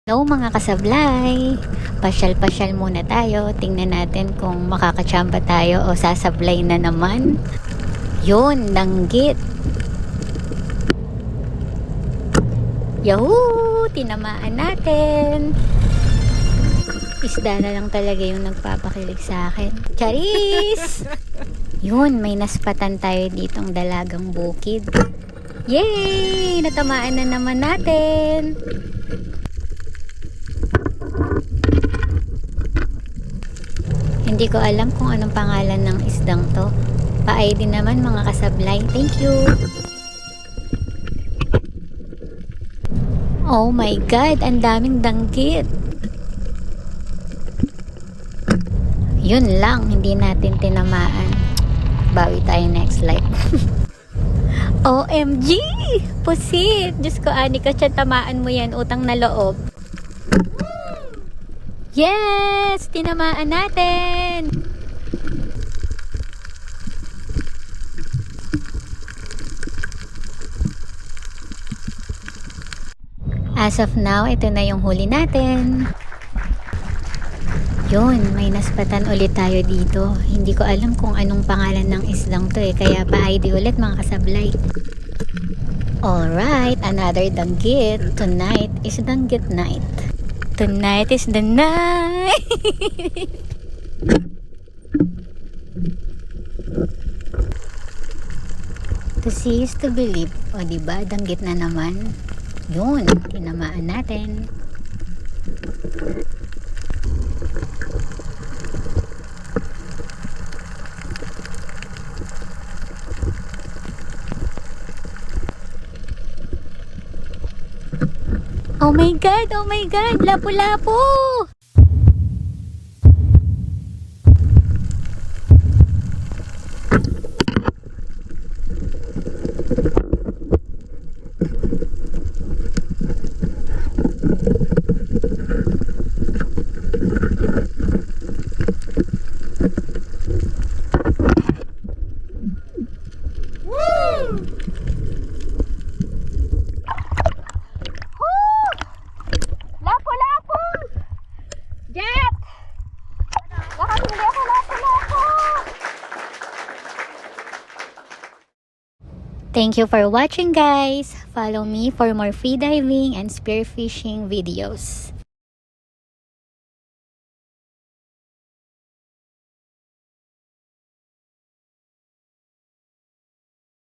Hello mga kasablay! Pasyal-pasyal muna tayo. Tingnan natin kung makakachamba tayo o sasablay na naman. Yun, langgit. Yahoo! Tinamaan natin. Isda na lang talaga yung nagpapakilig sa akin. Charis! Yun, may naspatan tayo ditong dalagang bukid. Yay! Natamaan na naman natin. Hindi ko alam kung anong pangalan ng isdang to. Pa-ID naman mga kasablay. Thank you. Oh my God, ang daming danggit. Yun lang, hindi natin tinamaan. Bawi tayo next life. OMG! Pusit! Diyos ko, Anika, tamaan mo yan, utang na loob. Yes! Tinamaan natin! As of now, ito na yung huli natin. Yun, may naspatan ulit tayo dito. Hindi ko alam kung anong pangalan ng islang to kaya pa-ID ulit mga kasablay. Alright, another danggit. Tonight is danggit night. Tonight is the night. To see is to believe. O diba, danggit na naman. Yun, tinamaan natin. Oh my God! Oh my God! Lapu-lapu! Thank you for watching guys. Follow me for more free diving and spearfishing videos.